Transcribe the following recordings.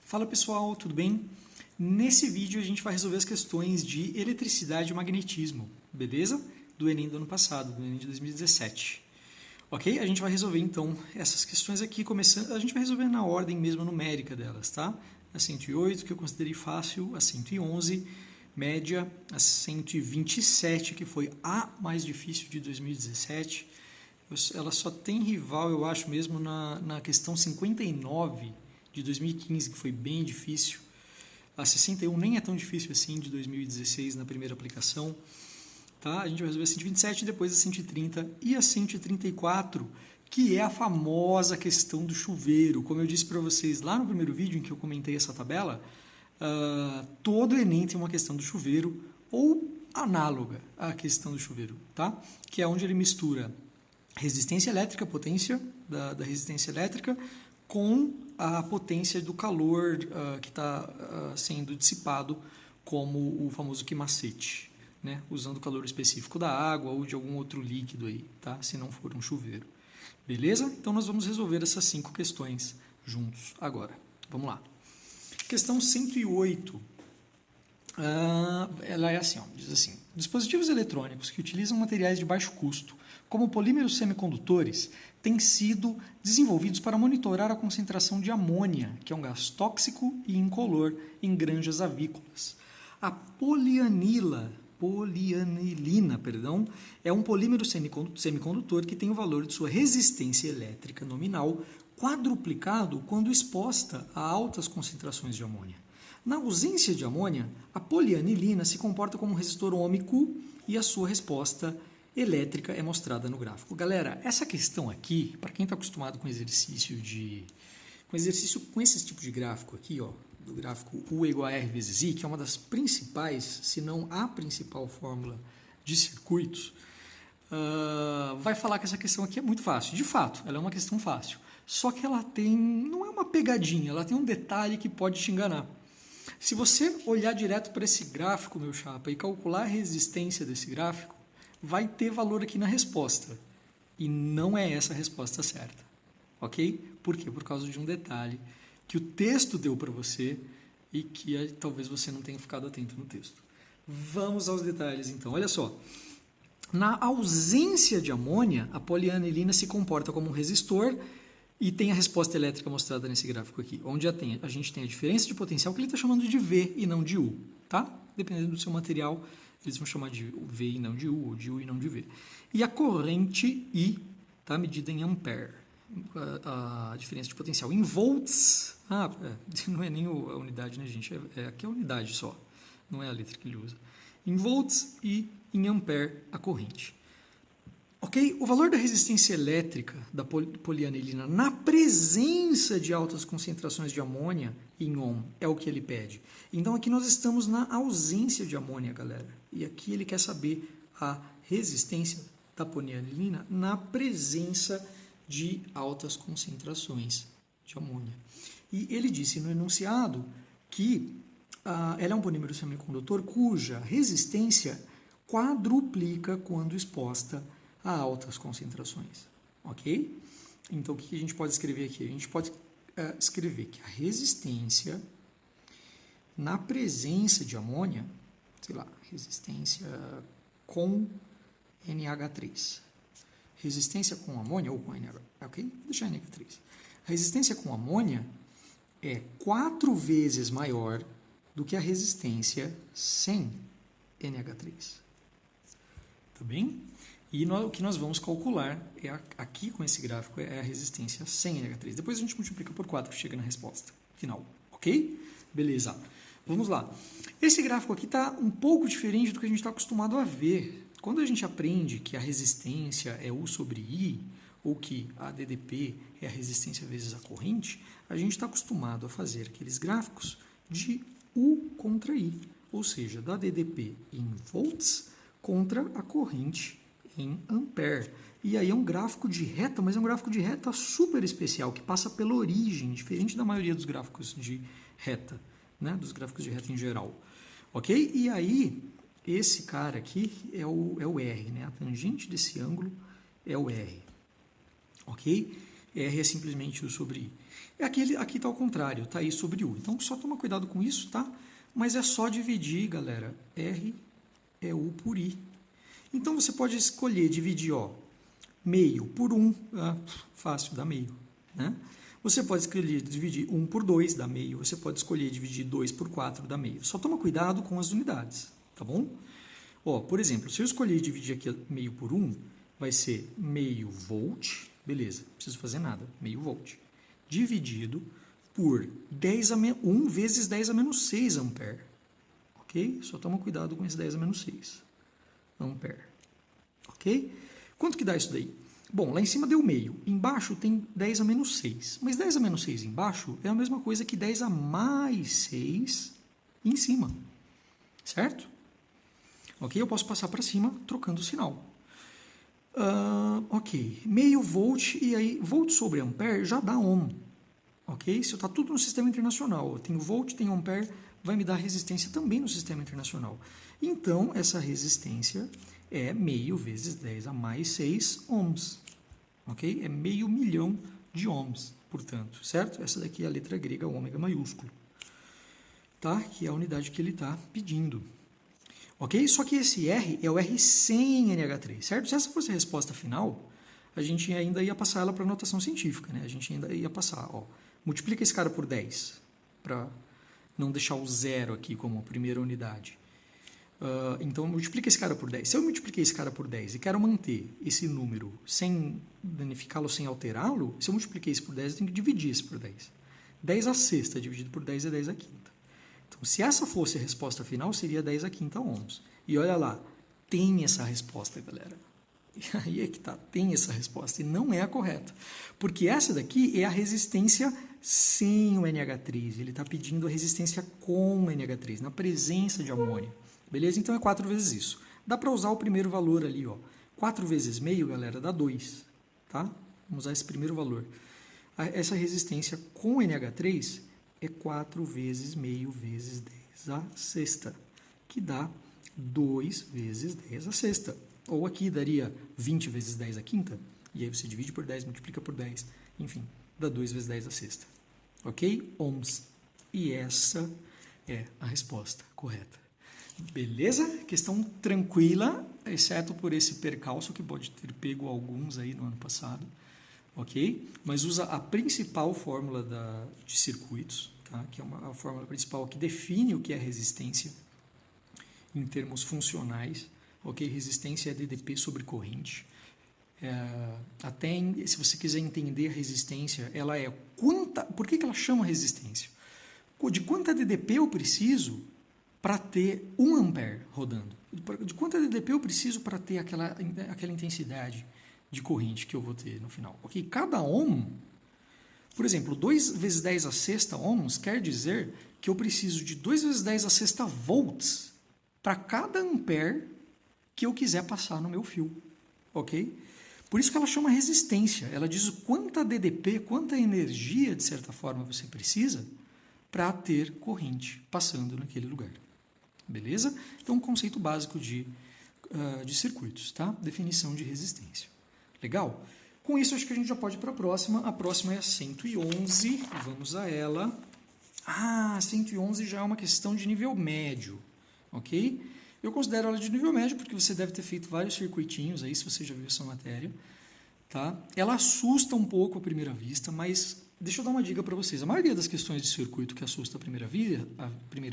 Fala pessoal, tudo bem? Nesse vídeo a gente vai resolver as questões de eletricidade e magnetismo, beleza? Do Enem do ano passado, do Enem de 2017. Ok? A gente vai resolver então essas questões aqui, começando, a gente vai resolver na ordem mesmo numérica delas, tá? A 108, que eu considerei fácil, a 111, média, a 127, que foi a mais difícil de 2017. Ela só tem rival, eu acho mesmo, na questão 59 de 2015, que foi bem difícil. A 61 nem é tão difícil assim, de 2016, na primeira aplicação. Tá? A gente vai resolver a 127, depois a 130 e a 134, que é a famosa questão do chuveiro. Como eu disse para vocês lá no primeiro vídeo em que eu comentei essa tabela, todo Enem tem uma questão do chuveiro ou análoga à questão do chuveiro, tá? Que é onde ele mistura resistência elétrica, potência da resistência elétrica, com a potência do calor que está sendo dissipado, como o famoso queimacete, né? Usando o calor específico da água ou de algum outro líquido aí, tá? Se não for um chuveiro. Beleza? Então nós vamos resolver essas 5 questões juntos agora. Vamos lá. Questão 108. Ela é assim, ó, diz assim: dispositivos eletrônicos que utilizam materiais de baixo custo, como polímeros semicondutores, têm sido desenvolvidos para monitorar a concentração de amônia, que é um gás tóxico e incolor, em granjas avícolas. A polianilina, é um polímero semicondutor que tem o valor de sua resistência elétrica nominal quadruplicado quando exposta a altas concentrações de amônia. Na ausência de amônia, a polianilina se comporta como um resistor ôhmico e a sua resposta elétrica é mostrada no gráfico. Galera, essa questão aqui, para quem está acostumado com exercício com esse tipo de gráfico aqui, ó, do gráfico U igual a R vezes I, que é uma das principais, se não a principal fórmula de circuitos, vai falar que essa questão aqui é muito fácil. De fato, ela é uma questão fácil. Só que ela não é uma pegadinha, ela tem um detalhe que pode te enganar. Se você olhar direto para esse gráfico, meu chapa, e calcular a resistência desse gráfico, vai ter valor aqui na resposta. E não é essa a resposta certa. Ok? Por quê? Por causa de um detalhe que o texto deu para você e que talvez você não tenha ficado atento no texto. Vamos aos detalhes, então. Olha só. Na ausência de amônia, a polianilina se comporta como um resistor e tem a resposta elétrica mostrada nesse gráfico aqui, onde a gente tem a diferença de potencial que ele está chamando de V e não de U, tá? Dependendo do seu material, eles vão chamar de V e não de U, ou de U e não de V. E a corrente I está medida em ampere, a diferença de potencial. Em volts, não é nem a unidade, né, gente? Aqui é a unidade só, não é a letra que ele usa. Em volts e em ampere a corrente. Ok? O valor da resistência elétrica da polianilina na presença de altas concentrações de amônia em ohm é o que ele pede. Então aqui nós estamos na ausência de amônia, galera. E aqui ele quer saber a resistência da polianilina na presença de altas concentrações de amônia. E ele disse no enunciado que ela é um polímero semicondutor cuja resistência quadruplica quando exposta a altas concentrações, ok? Então, o que a gente pode escrever aqui? A gente pode escrever que a resistência na presença de amônia, sei lá, resistência com NH3. Resistência com amônia ou com NH, ok? Vou deixar NH3. A resistência com amônia é 4 vezes maior do que a resistência sem NH3. Tá bem? E o que nós vamos calcular aqui com esse gráfico é a resistência sem NH3. Depois a gente multiplica por 4 que chega na resposta final. Ok? Beleza. Vamos lá. Esse gráfico aqui está um pouco diferente do que a gente está acostumado a ver. Quando a gente aprende que a resistência é U sobre I, ou que a DDP é a resistência vezes a corrente, a gente está acostumado a fazer aqueles gráficos de U contra I, ou seja, da DDP em volts contra a corrente em ampere. E aí é um gráfico de reta, mas é um gráfico de reta super especial, que passa pela origem, diferente da maioria dos gráficos de reta, né? Dos gráficos de reta em geral. Ok? E aí, esse cara aqui é o R, né? A tangente desse ângulo é o R. Ok? R é simplesmente U sobre I. Aqui está ao contrário, está I sobre U. Então, só toma cuidado com isso, tá? Mas é só dividir, galera. R é U por I. Então, você pode escolher dividir, ó, meio por 1, fácil, dá meio, né? Você pode escolher dividir 1 por 2, dá meio. Você pode escolher dividir 2 por 4, dá meio. Só toma cuidado com as unidades, tá bom? Ó, por exemplo, se eu escolher dividir aqui meio por 1, vai ser meio volt, beleza, não preciso fazer nada, meio volt, dividido por 1 vezes 10 a menos 6 ampere, ok? Só toma cuidado com esse 10 a menos 6 ampere, ok? Quanto que dá isso daí? Bom, lá em cima deu meio, embaixo tem 10 a menos 6, mas 10 a menos 6 embaixo é a mesma coisa que 10 a mais 6 em cima, certo? Ok? Eu posso passar para cima trocando o sinal. Ok, meio volt, e aí volt sobre ampere já dá ohm. Ok? Isso está tudo no sistema internacional. Eu tenho volt, tenho ampere, vai me dar resistência também no sistema internacional. Então, essa resistência é meio vezes 10 a mais 6 ohms. Ok? É meio milhão de ohms, portanto, certo? Essa daqui é a letra grega ômega maiúsculo, tá? Que é a unidade que ele está pedindo. Ok? Só que esse R é o R sem NH3, certo? Se essa fosse a resposta final, a gente ainda ia passar ela para notação científica, né? A gente ainda ia passar, ó, multiplica esse cara por 10, para não deixar o zero aqui como primeira unidade. Então, multiplica esse cara por 10. Se eu multipliquei esse cara por 10 e quero manter esse número sem danificá-lo, sem alterá-lo, se eu multipliquei isso por 10, eu tenho que dividir isso por 10. 10 à sexta dividido por 10 é 10 à quinta. Então, se essa fosse a resposta final, seria 10 a quinta ohms. E olha lá, tem essa resposta, galera. E aí é que tá, tem essa resposta, e não é a correta. Porque essa daqui é a resistência sem o NH3. Ele está pedindo a resistência com o NH3, na presença de amônio. Beleza? Então é 4 vezes isso. Dá para usar o primeiro valor ali, ó. 4 vezes meio, galera, dá 2. Tá? Vamos usar esse primeiro valor. Essa resistência com NH3 é 4 vezes meio vezes 10 à sexta, que dá 2 vezes 10 à sexta. Ou aqui daria 20 vezes 10 à quinta, e aí você divide por 10, multiplica por 10, enfim, dá 2 vezes 10 à sexta. Ok? Ohms. E essa é a resposta correta. Beleza? Questão tranquila, exceto por esse percalço que pode ter pego alguns aí no ano passado. Ok? Mas usa a principal fórmula de circuitos, tá? Que é a fórmula principal que define o que é resistência em termos funcionais. Ok? Resistência é DDP sobre corrente. Se você quiser entender a resistência, ela é quanta. Por que ela chama resistência? De quanta DDP eu preciso para ter 1 ampere rodando? De quanta DDP eu preciso para ter aquela intensidade de corrente que eu vou ter no final? Ok? Cada ohm, por exemplo, 2 vezes 10 à sexta ohms quer dizer que eu preciso de 2 vezes 10 à sexta volts para cada ampere que eu quiser passar no meu fio. Ok? Por isso que ela chama resistência. Ela diz quanta DDP, quanta energia, de certa forma, você precisa para ter corrente passando naquele lugar. Beleza? Então, um conceito básico de circuitos, tá? Definição de resistência. Legal? Com isso, acho que a gente já pode ir para a próxima. A próxima é a 111. Vamos a ela. 111 já é uma questão de nível médio. Ok? Eu considero ela de nível médio porque você deve ter feito vários circuitinhos aí, se você já viu essa matéria. Tá? Ela assusta um pouco à primeira vista, mas deixa eu dar uma dica para vocês. A maioria das questões de circuito que assusta à primeira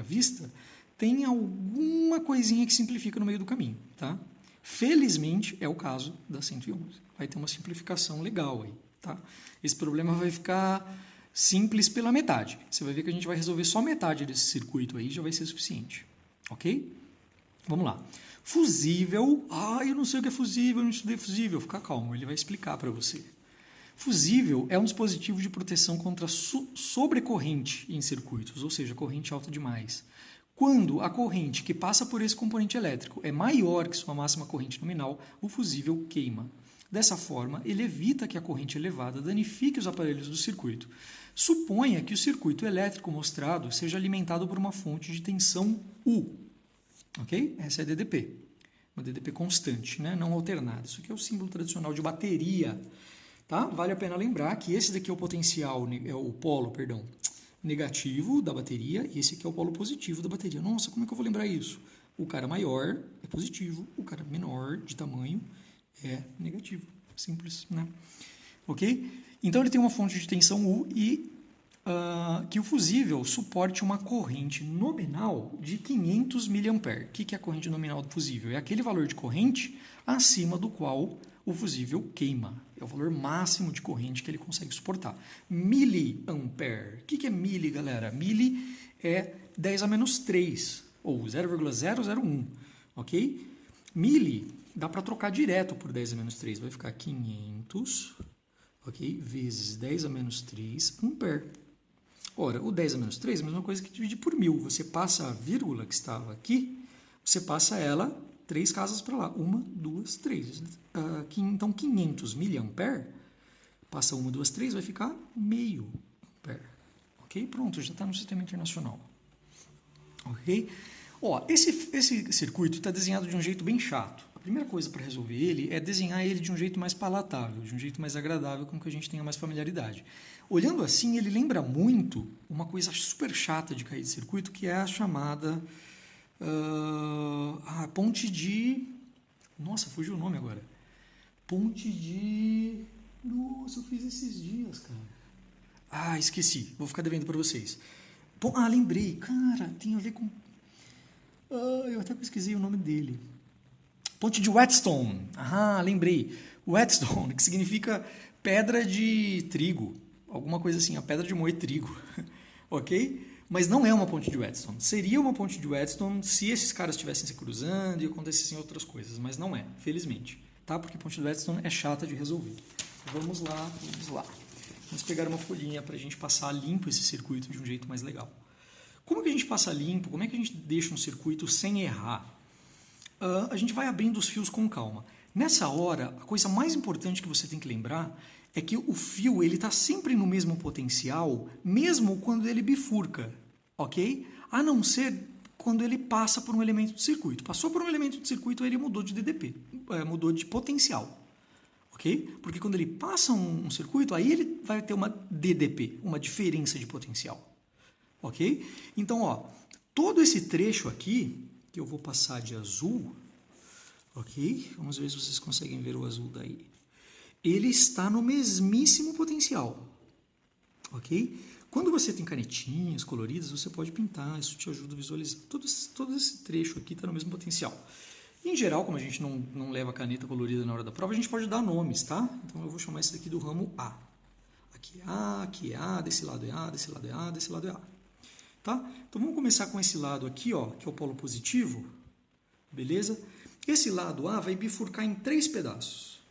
vista tem alguma coisinha que simplifica no meio do caminho. Tá? Felizmente, é o caso da 111. Vai ter uma simplificação legal aí. Tá? Esse problema vai ficar simples pela metade. Você vai ver que a gente vai resolver só metade desse circuito aí, já vai ser suficiente. Ok? Vamos lá. Fusível. Eu não sei o que é fusível, eu não estudei fusível. Fica calmo, ele vai explicar para você. Fusível é um dispositivo de proteção contra sobrecorrente em circuitos, ou seja, corrente alta demais. Quando a corrente que passa por esse componente elétrico é maior que sua máxima corrente nominal, o fusível queima. Dessa forma, ele evita que a corrente elevada danifique os aparelhos do circuito. Suponha que o circuito elétrico mostrado seja alimentado por uma fonte de tensão U. Ok? Essa é a DDP. Uma DDP constante, né? Não alternada. Isso aqui é o símbolo tradicional de bateria. Tá? Vale a pena lembrar que esse daqui é o potencial, é o polo, perdão, negativo da bateria e esse aqui é o polo positivo da bateria. Nossa, como é que eu vou lembrar isso? O cara maior é positivo, o cara menor de tamanho é negativo. Simples, né? Ok? Então ele tem uma fonte de tensão U e que o fusível suporte uma corrente nominal de 500 mA. O que é a corrente nominal do fusível? É aquele valor de corrente acima do qual o fusível queima. É o valor máximo de corrente que ele consegue suportar. Miliampere. O que é mili, galera? Mili é 10 a menos 3, ou 0,001, ok? Mili dá para trocar direto por 10 a menos 3. Vai ficar 500, ok? Vezes 10 a menos 3 ampere. Ora, o 10 a menos 3 é a mesma coisa que dividir por 1000. Você passa a vírgula que estava aqui, você passa ela 3 casas para lá. 1, 2, 3. Então, 500 miliampere, passa 1, 2, 3, vai ficar meio ampere. Ok? Pronto, já está no sistema internacional. Ok? Ó, esse circuito está desenhado de um jeito bem chato. A primeira coisa para resolver ele é desenhar ele de um jeito mais palatável, de um jeito mais agradável, com que a gente tenha mais familiaridade. Olhando assim, ele lembra muito uma coisa super chata de cair de circuito, que é a chamada ponte de... Nossa, fugiu o nome agora. Ponte de... Nossa, eu fiz esses dias, cara. Esqueci. Vou ficar devendo para vocês. Lembrei. Cara, tem a ver com... eu até pesquisei o nome dele. Ponte de Whetstone. Lembrei. Whetstone, que significa pedra de trigo. Alguma coisa assim, a pedra de moer trigo. Ok? Mas não é uma ponte de Whetstone. Seria uma ponte de Whetstone se esses caras estivessem se cruzando e acontecessem outras coisas, mas não é, felizmente. Tá? Porque ponte de Whetstone é chata de resolver. Vamos lá. Vamos pegar uma folhinha para a gente passar limpo esse circuito de um jeito mais legal. Como que a gente passa limpo? Como é que a gente deixa um circuito sem errar? A gente vai abrindo os fios com calma. Nessa hora, a coisa mais importante que você tem que lembrar é que o fio ele está sempre no mesmo potencial, mesmo quando ele bifurca, ok? A não ser quando ele passa por um elemento de circuito. Passou por um elemento de circuito, ele mudou de DDP, mudou de potencial, ok? Porque quando ele passa um circuito, aí ele vai ter uma DDP, uma diferença de potencial, ok? Então, ó, todo esse trecho aqui, que eu vou passar de azul, ok? Vamos ver se vocês conseguem ver o azul daí. Ele está no mesmíssimo potencial, ok? Quando você tem canetinhas coloridas, você pode pintar, isso te ajuda a visualizar. Todo esse trecho aqui está no mesmo potencial. Em geral, como a gente não leva caneta colorida na hora da prova, a gente pode dar nomes, tá? Então eu vou chamar esse daqui do ramo A. Aqui é A, desse lado é A, desse lado é A, desse lado é A. Tá? Então vamos começar com esse lado aqui, ó, que é o polo positivo, beleza? Esse lado A vai bifurcar em 3 pedaços.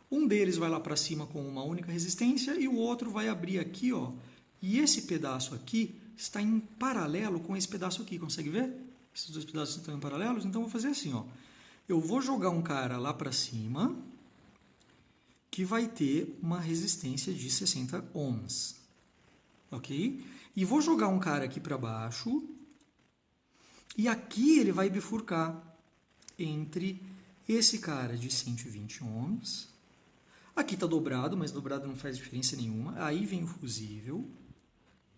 Um deles vai lá para cima com uma única resistência e o outro vai abrir aqui, ó. E esse pedaço aqui está em paralelo com esse pedaço aqui, consegue ver? Esses dois pedaços estão em paralelos, então eu vou fazer assim, ó. Eu vou jogar um cara lá para cima que vai ter uma resistência de 60 ohms, ok? E vou jogar um cara aqui para baixo e aqui ele vai bifurcar entre esse cara de 120 ohms. Aqui está dobrado, mas dobrado não faz diferença nenhuma. Aí vem o fusível,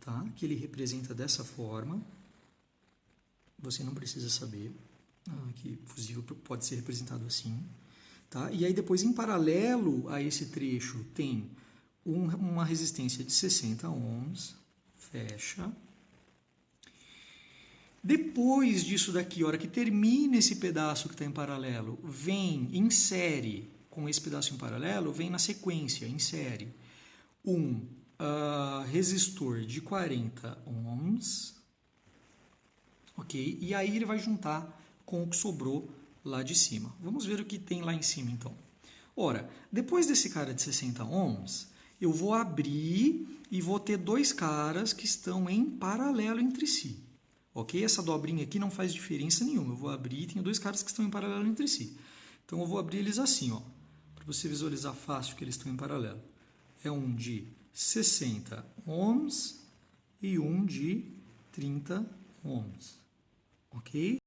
tá? Que ele representa dessa forma. Você não precisa saber que fusível pode ser representado assim. Tá? E aí depois, em paralelo a esse trecho, tem uma resistência de 60 ohms. Fecha. Depois disso daqui, a hora que termina esse pedaço que está em paralelo, insere com esse pedaço em paralelo, vem na sequência, insere um resistor de 40 ohms, ok? E aí ele vai juntar com o que sobrou lá de cima. Vamos ver o que tem lá em cima, então. Ora, depois desse cara de 60 ohms, eu vou abrir e vou ter 2 caras que estão em paralelo entre si. Ok? Essa dobrinha aqui não faz diferença nenhuma. Eu vou abrir e tenho 2 caras que estão em paralelo entre si. Então eu vou abrir eles assim, ó, para você visualizar fácil que eles estão em paralelo. É um de 60 ohms e um de 30 ohms. Ok?